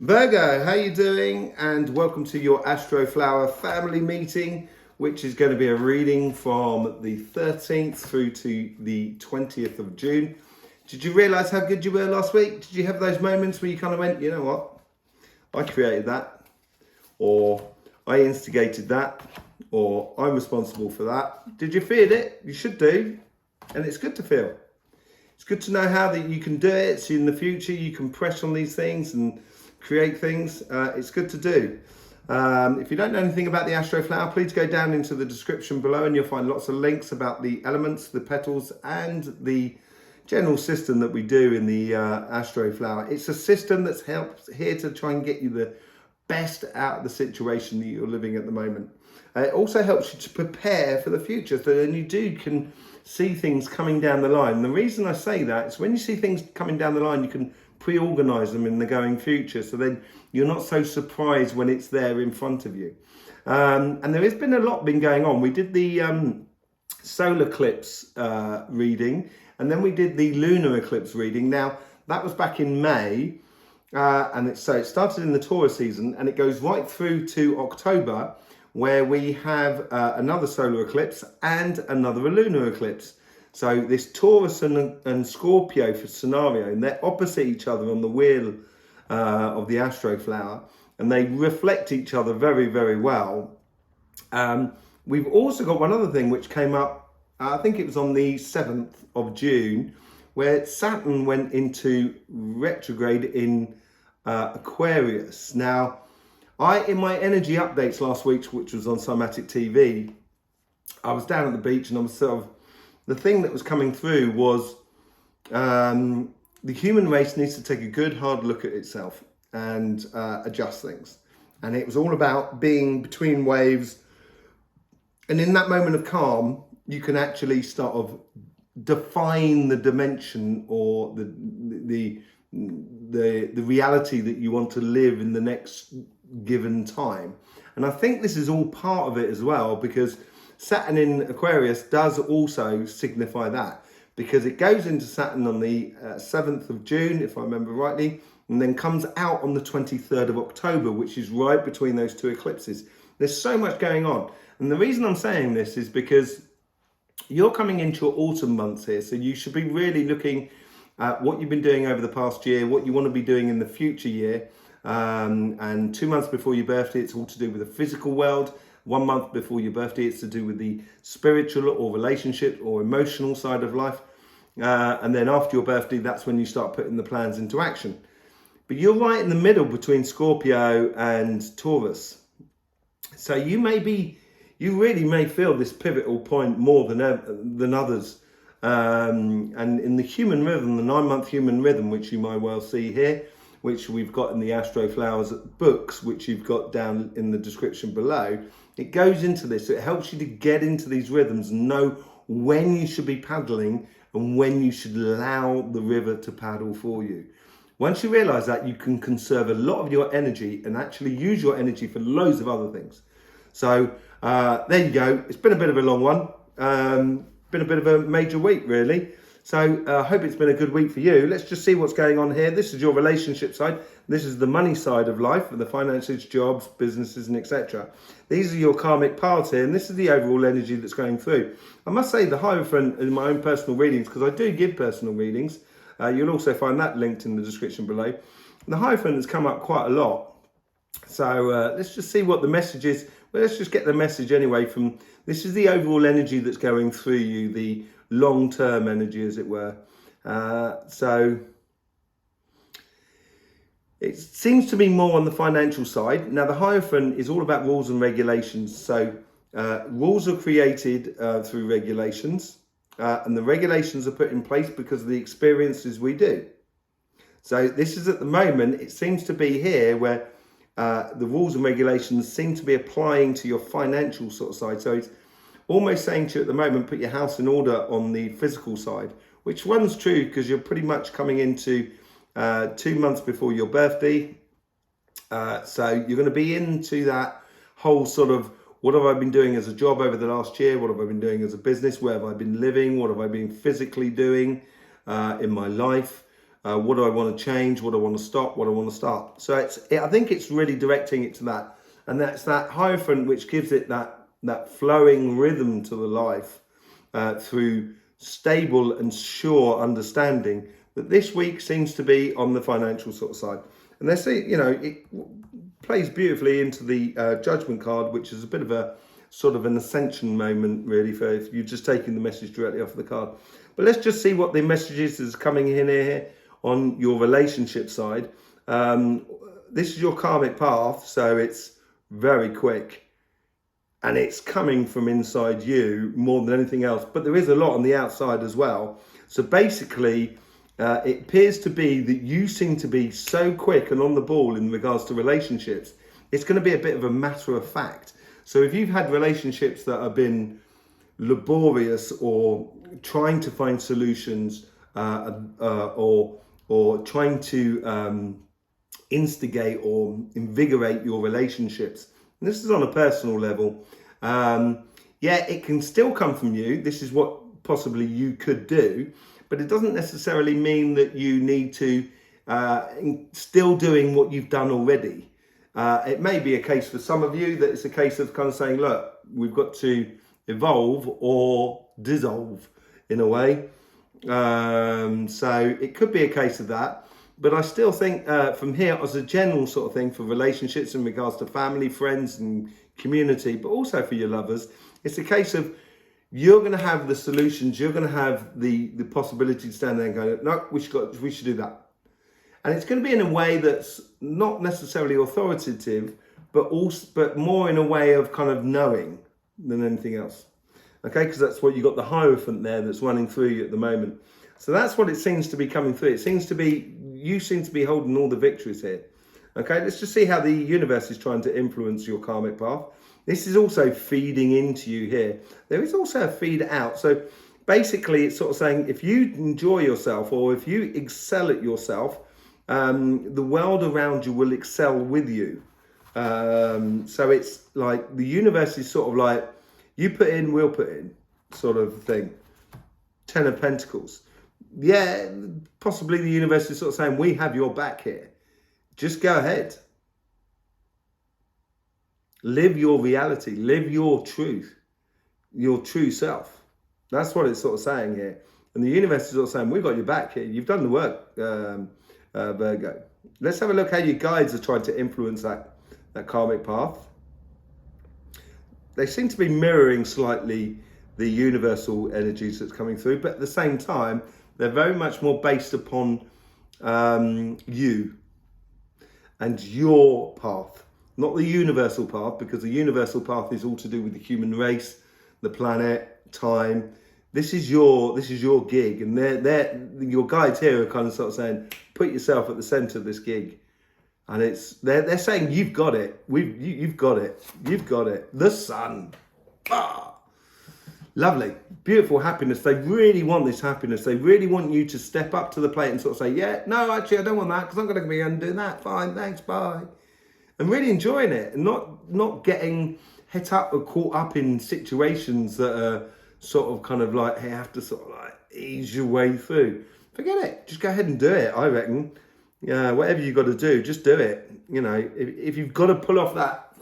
Virgo, how you doing? And welcome to your Astroflower family meeting, which is going to be a reading from the 13th through to the 20th of June. Did you realise how good you were last week? Did you have those moments where you kind of went, you know what? I created that, or I instigated that, or I'm responsible for that. Did you feel it? You should do. And it's good to feel. It's good to know how that you can do it, so in the future you can press on these things and create things. It's good to do. If you don't know anything about the Astroflower, please go down into the description below and you'll find lots of links about the elements, the petals, and the general system that we do in the Astroflower. It's a system that's here to try and get you the best out of the situation that you're living at the moment. It also helps you to prepare for the future, so then you can see things coming down the line. And the reason I say that is when you see things coming down the line, you can pre-organize them in the going future, so then you're not so surprised when it's there in front of you. And there has been a lot going on. We did the solar eclipse reading, and then we did the lunar eclipse reading. Now that was back in May, and it started in the Taurus season and it goes right through to October, where we have another solar eclipse and another lunar eclipse. So this Taurus and Scorpio for scenario, and they're opposite each other on the wheel of the Astroflower, and they reflect each other very, very well. We've also got one other thing which came up, I think it was on the 7th of June, where Saturn went into retrograde in Aquarius. Now, in my energy updates last week, which was on Somatic TV, I was down at the beach and I was the thing that was coming through was the human race needs to take a good hard look at itself and adjust things. And it was all about being between waves. And in that moment of calm, you can actually define the dimension or the reality that you want to live in the next given time. And I think this is all part of it as well, because Saturn in Aquarius does also signify that, because it goes into Saturn on the 7th of June, if I remember rightly, and then comes out on the 23rd of October, which is right between those two eclipses. There's so much going on. And the reason I'm saying this is because you're coming into your autumn months here, so you should be really looking at what you've been doing over the past year, what you want to be doing in the future year. And 2 months before your birthday, it's all to do with the physical world. 1 month before your birthday, it's to do with the spiritual or relationship or emotional side of life. And then after your birthday, that's when you start putting the plans into action. But you're right in the middle between Scorpio and Taurus. So you really may feel this pivotal point more than others. And in the human rhythm, the 9-month human rhythm, which you might well see here, which we've got in the Astroflowers books, which you've got down in the description below, it goes into this. So it helps you to get into these rhythms and know when you should be paddling and when you should allow the river to paddle for you. Once you realise that, you can conserve a lot of your energy and actually use your energy for loads of other things. So there you go. It's been a bit of a long one. Been a bit of a major week, really. So I hope it's been a good week for you. Let's just see what's going on here. This is your relationship side. This is the money side of life, the finances, jobs, businesses, and etc. These are your karmic paths here, and this is the overall energy that's going through. I must say the Hierophant in my own personal readings, because I do give personal readings. You'll also find that linked in the description below. The Hierophant has come up quite a lot. So let's just see what the message is. Well, let's just get the message anyway from, this is the overall energy that's going through you, the long-term energy, as it were. So it seems to be more on the financial side. Now, the Hierophant is all about rules and regulations. So rules are created through regulations, and the regulations are put in place because of the experiences we do. So this is at the moment, it seems to be here where the rules and regulations seem to be applying to your financial sort of side. So it's almost saying to you at the moment, put your house in order on the physical side, which runs true because you're pretty much coming into 2 months before your birthday. So you're going to be into that whole sort of, what have I been doing as a job over the last year? What have I been doing as a business? Where have I been living? What have I been physically doing in my life? What do I want to change? What do I want to stop? What do I want to start? So I think it's really directing it to that. And that's that Hierophant which gives it that flowing rhythm to the life through stable and sure understanding that this week seems to be on the financial sort of side. And they say, it plays beautifully into the Judgment card, which is a bit of a sort of an ascension moment, really, for if you're just taking the message directly off the card. But let's just see what the messages is coming in here on your relationship side. This is your karmic path, so it's very quick. And it's coming from inside you more than anything else. But there is a lot on the outside as well. So basically, it appears to be that you seem to be so quick and on the ball in regards to relationships. It's going to be a bit of a matter of fact. So if you've had relationships that have been laborious or trying to find solutions or trying to instigate or invigorate your relationships, and this is on a personal level, it can still come from you. This is what possibly you could do, but it doesn't necessarily mean that you need to still doing what you've done already. It may be a case for some of you that it's a case of kind of saying, look, we've got to evolve or dissolve in a way. So it could be a case of that. But I still think from here, as a general sort of thing for relationships in regards to family, friends and community, but also for your lovers, it's a case of you're going to have the solutions. You're going to have the possibility to stand there and go, no, we should do that. And it's going to be in a way that's not necessarily authoritative, but more in a way of kind of knowing than anything else. Okay, because that's what you got the Hierophant there that's running through you at the moment. So that's what it seems to be coming through. It seems to be, you seem to be holding all the victories here. Okay, let's just see how the universe is trying to influence your karmic path. This is also feeding into you here. There is also a feed out. So basically it's sort of saying, if you enjoy yourself or if you excel at yourself, the world around you will excel with you. So it's like the universe is sort of like, you put in, we'll put in sort of thing. 10 of Pentacles. Yeah, possibly the universe is sort of saying, we have your back here. Just go ahead. Live your reality. Live your truth. Your true self. That's what it's sort of saying here. And the universe is sort of saying, we've got your back here. You've done the work, Virgo. Let's have a look how your guides are trying to influence that karmic path. They seem to be mirroring slightly the universal energies that's coming through, but at the same time, they're very much more based upon you and your path, not the universal path, because the universal path is all to do with the human race, the planet, time. This is your gig, and your guides here are kind of sort of saying, put yourself at the center of this gig. And they're saying, you've got it. You've got it. You've got it. The sun. Ah. Lovely. Beautiful happiness. They really want this happiness. They really want you to step up to the plate and sort of say, yeah, no, actually, I don't want that because I'm going to be doing that. Fine, thanks, bye. And really enjoying it and not getting hit up or caught up in situations that are sort of kind of like, hey, you have to sort of like ease your way through. Forget it. Just go ahead and do it, I reckon. Yeah, whatever you got to do, just do it. You know, if you've got to pull off that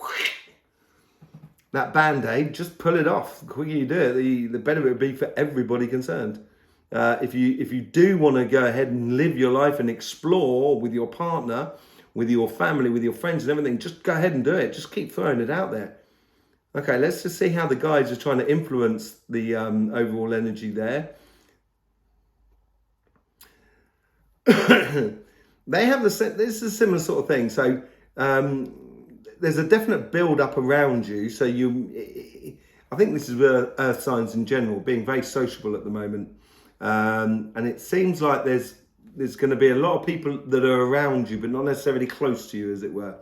band-aid, just pull it off. The quicker you do it, the better it would be for everybody concerned. If you do want to go ahead and live your life and explore with your partner, with your family, with your friends and everything, just go ahead and do it. Just keep throwing it out there. Okay, let's just see how the guides are trying to influence the overall energy there. They have this is a similar sort of thing. So there's a definite build up around you. So I think this is with earth signs in general, being very sociable at the moment. And it seems like there's going to be a lot of people that are around you, but not necessarily close to you, as it were.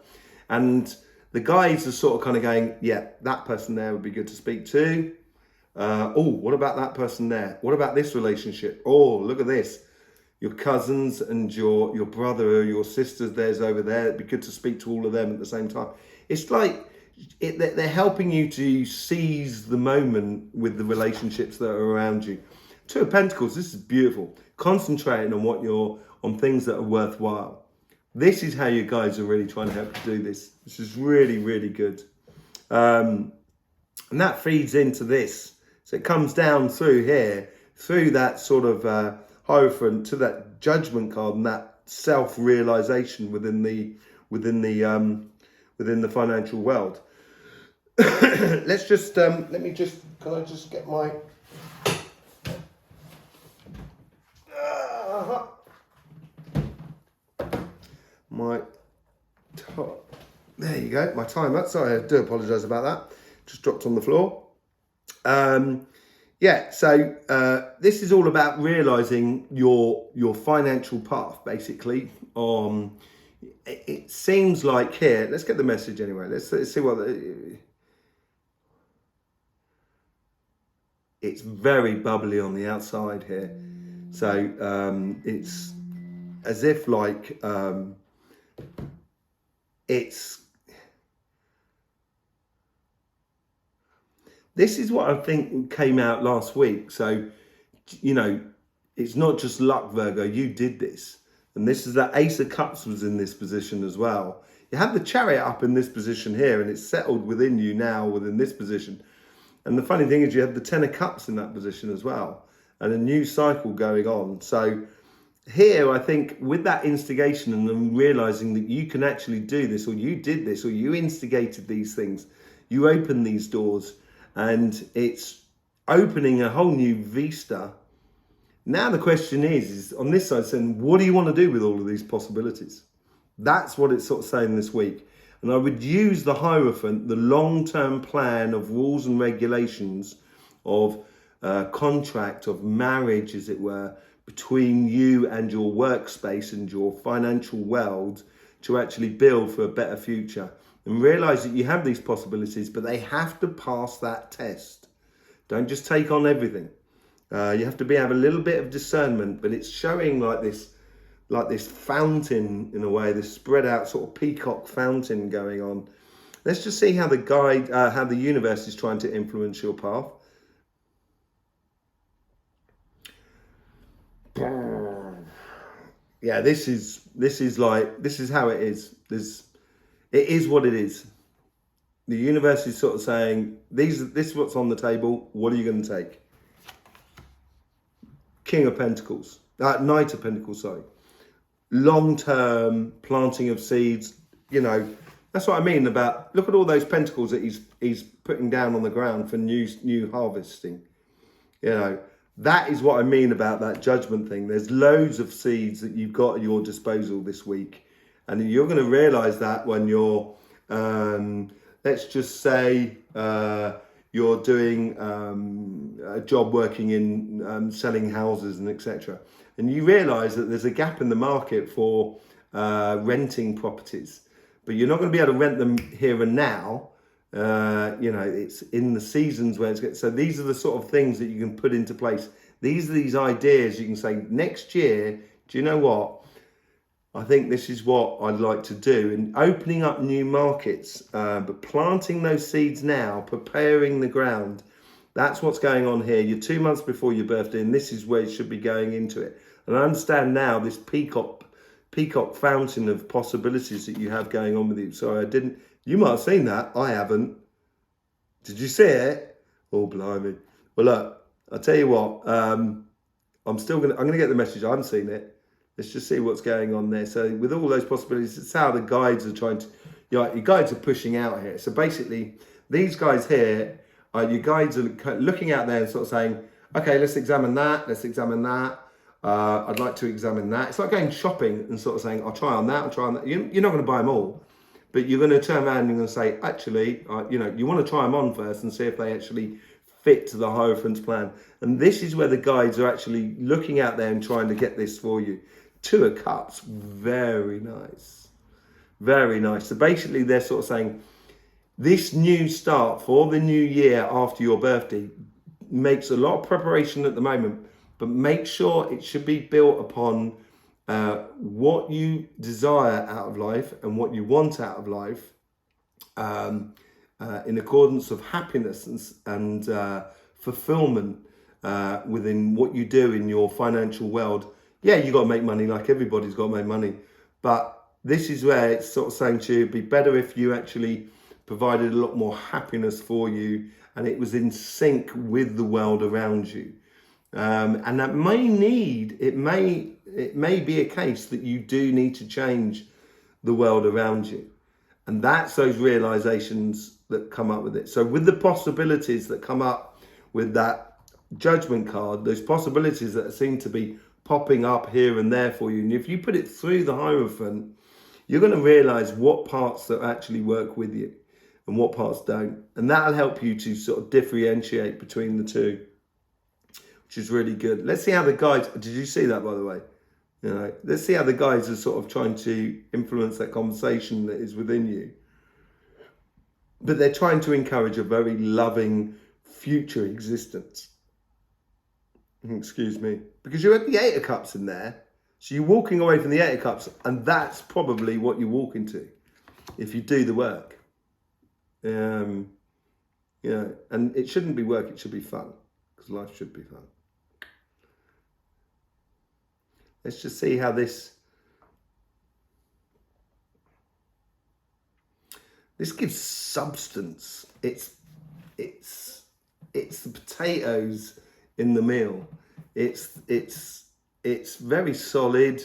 And the guides are sort of kind of going, yeah, that person there would be good to speak to. Oh, what about that person there? What about this relationship? Oh, look at this. Your cousins and your brother or your sisters there's over there. It'd be good to speak to all of them at the same time. It's like they're helping you to seize the moment with the relationships that are around you. Two of Pentacles, this is beautiful. Concentrating on on things that are worthwhile. This is how you guys are really trying to help you do this. This is really, really good. And that feeds into this. So it comes down through here, through that sort of Hierophant to that Judgment card and that self-realization within the financial world. Let's just can I just get my there you go, my timer. Sorry, I do apologise about that. Just dropped on the floor. Yeah, so this is all about realising your financial path, basically. It seems like here, let's get the message anyway. Let's see what it's very bubbly on the outside here. So it's as if like this is what I think came out last week. So, you know, it's not just luck, Virgo, you did this. And this is that Ace of Cups was in this position as well. You had the Chariot up in this position here, and it's settled within you now within this position. And the funny thing is you had the Ten of Cups in that position as well, and a new cycle going on. So here, I think with that instigation and them realizing that you can actually do this, or you did this, or you instigated these things, you opened these doors, and it's opening a whole new vista. Now the question is on this side saying, what do you want to do with all of these possibilities? That's what it's sort of saying this week. And I would use the Hierophant, the long-term plan of rules and regulations of contract, of marriage, as it were, between you and your workspace and your financial world to actually build for a better future. And realise that you have these possibilities, but they have to pass that test. Don't just take on everything. You have to have a little bit of discernment, but it's showing like this fountain in a way, this spread out sort of peacock fountain going on. Let's just see how how the universe is trying to influence your path. Yeah, this is how it is. It is what it is. The universe is sort of saying, this is what's on the table. What are you going to take? King of Pentacles, Knight of Pentacles, sorry. Long-term planting of seeds, you know, that's what I mean about, look at all those pentacles that he's putting down on the ground for new harvesting. You know, that is what I mean about that Judgment thing. There's loads of seeds that you've got at your disposal this week. And you're going to realise that when you're, let's just say, you're doing a job working in selling houses and etc. And you realise that there's a gap in the market for renting properties. But you're not going to be able to rent them here and now. You know, it's in the seasons where it's good. So these are the sort of things that you can put into place. These are these ideas you can say, next year, do you know what? I think this is what I'd like to do, and opening up new markets, but planting those seeds now, preparing the ground. That's what's going on here. You're 2 months before your birthday, and this is where you should be going into it. And I understand now this peacock fountain of possibilities that you have going on with you. Sorry, you might have seen that. I haven't. Did you see it? Oh, blimey. Well, look, I'll tell you what, I'm going to get the message. I haven't seen it. Let's just see what's going on there. So with all those possibilities, it's how the guides are trying to, your guides are pushing out here. So basically, these guys here, your guides are looking out there and sort of saying, okay, let's examine that. Let's examine that. I'd like to examine that. It's like going shopping and sort of saying, I'll try on that, I'll try on that. You're not going to buy them all, but you're going to turn around and you're going to say, actually, you know, you want to try them on first and see if they actually fit to the Hierophant's plan. And this is where the guides are actually looking out there and trying to get this for you. Two of Cups, very nice. Very nice. So basically they're sort of saying this new start for the new year after your birthday makes a lot of preparation at the moment, but make sure it should be built upon what you desire out of life and what you want out of life in accordance of happiness and fulfillment within what you do in your financial world. Yeah, you got to make money like everybody's got to make money. But this is where it's sort of saying to you, it'd be better if you actually provided a lot more happiness for you and it was in sync with the world around you. And that it may be a case that you do need to change the world around you. And that's those realizations that come up with it. So with the possibilities that come up with that Judgment card, those possibilities that seem to be popping up here and there for you, and if you put it through the Hierophant, you're going to realize what parts that actually work with you and what parts don't. And that'll help you to sort of differentiate between the two, which is really good. Let's see how the guides, did you see that, by the way? You know, let's see how the guides are sort of trying to influence that conversation that is within you. But they're trying to encourage a very loving future existence. Excuse me. Because you had the Eight of Cups in there. So you're walking away from the Eight of Cups, and that's probably what you walk into if you do the work. You know, and it shouldn't be work, it should be fun. Because life should be fun. Let's just see how this gives substance. It's the potatoes in the meal. It's very solid.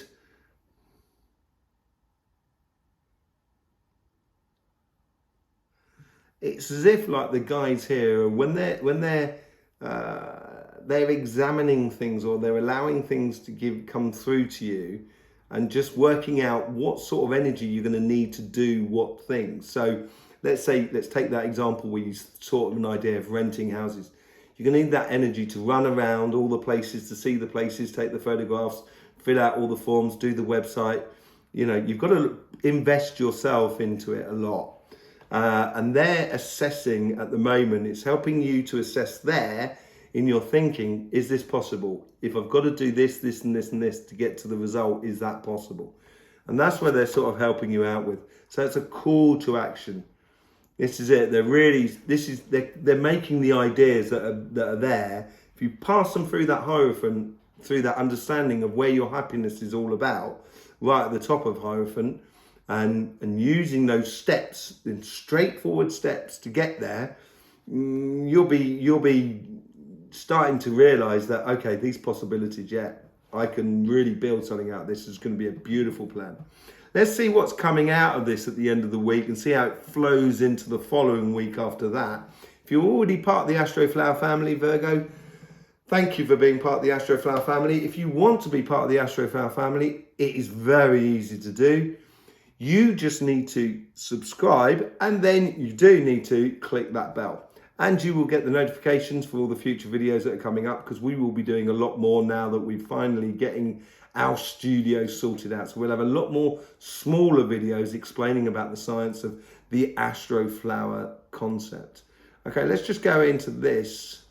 It's as if like the guides here, when they're examining things, or they're allowing things to come through to you, and just working out what sort of energy you're going to need to do what things. So let's take that example where you sort of an idea of renting houses. You're going to need that energy to run around all the places, to see the places, take the photographs, fill out all the forms, do the website. You know, you've got to invest yourself into it a lot. And they're assessing at the moment, it's helping you to assess there in your thinking, is this possible? If I've got to do this, this and this and this to get to the result, is that possible? And that's where they're sort of helping you out with. So it's a call to action. This is it. They're making the ideas that are there. If you pass them through that Hierophant, through that understanding of where your happiness is all about, right at the top of Hierophant, and using those steps, in straightforward steps to get there, you'll be starting to realize that, okay, these possibilities, yeah, I can really build something out. This is going to be a beautiful plan. Let's see what's coming out of this at the end of the week and see how it flows into the following week after that. If you're already part of the Astroflower family, Virgo, thank you for being part of the Astroflower family. If you want to be part of the Astroflower family, it is very easy to do. You just need to subscribe, and then you do need to click that bell. And you will get the notifications for all the future videos that are coming up, because we will be doing a lot more now that we're finally getting our studio sorted out. So we'll have a lot more smaller videos explaining about the science of the Astroflower concept. Okay, let's just go into this.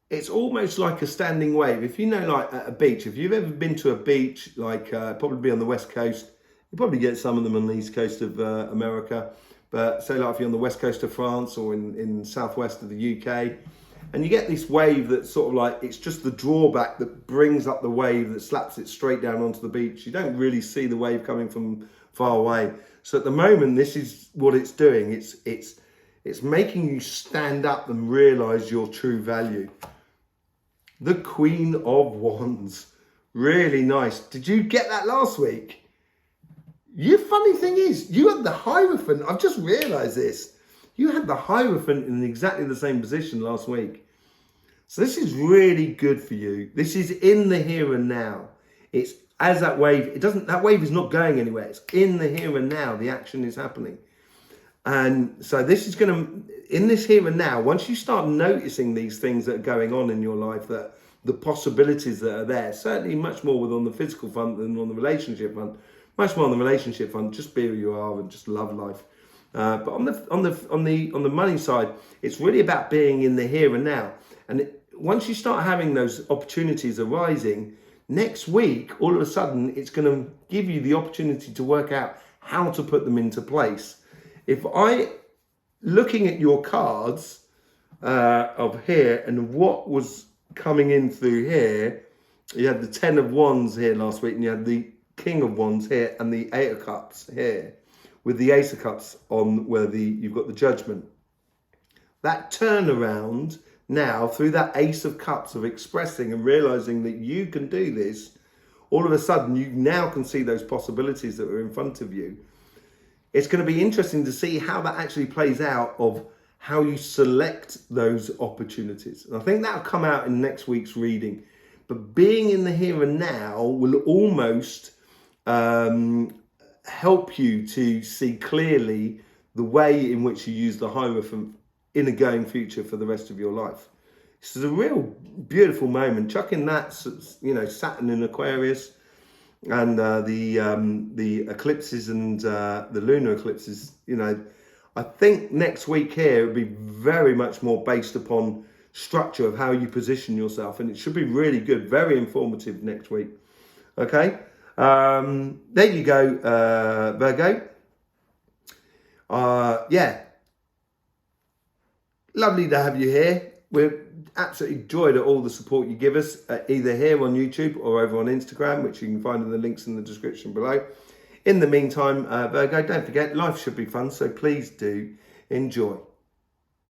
It's almost like a standing wave. If you know, like at a beach, if you've ever been to a beach, like probably on the West Coast, you probably get some of them on the East Coast of America. But say like if you're on the West Coast of France or in southwest of the UK, and you get this wave that's sort of like, it's just the drawback that brings up the wave that slaps it straight down onto the beach. You don't really see the wave coming from far away. So at the moment, this is what it's doing. It's making you stand up and realize your true value. The Queen of Wands. Really nice. Did you get that last week? Your funny thing is, you had the Hierophant. I've just realized this. You had the Hierophant in exactly the same position last week. So this is really good for you. This is in the here and now. It's as that wave, that wave is not going anywhere. It's in the here and now. The action is happening. And so this is going to, in this here and now, once you start noticing these things that are going on in your life, that the possibilities that are there, certainly much more on the physical front than on the relationship front, much more on the relationship front, just be who you are and just love life. But on the money side, it's really about being in the here and now. And once you start having those opportunities arising, next week, all of a sudden, it's going to give you the opportunity to work out how to put them into place. Looking at your cards of here and what was coming in through here. You had the 10 of Wands here last week, and you had the King of Wands here, and the 8 of Cups here, with the Ace of Cups on where you've got the Judgment. That turnaround now through that Ace of Cups of expressing and realizing that you can do this, all of a sudden you now can see those possibilities that are in front of you. It's going to be interesting to see how that actually plays out, of how you select those opportunities. And I think that'll come out in next week's reading. But being in the here and now will almost help you to see clearly the way in which you use the Hierophant in a going future for the rest of your life. This is a real beautiful moment. Chuck in that, Saturn in Aquarius, and the eclipses and the lunar eclipses. I think next week here will be very much more based upon structure of how you position yourself, and it should be really good, very informative next week. Okay, there you go, Virgo. Lovely to have you here. We're absolutely joyed at all the support you give us, either here on YouTube or over on Instagram, which you can find in the links in the description below. In the meantime, Virgo, don't forget, life should be fun, so please do enjoy.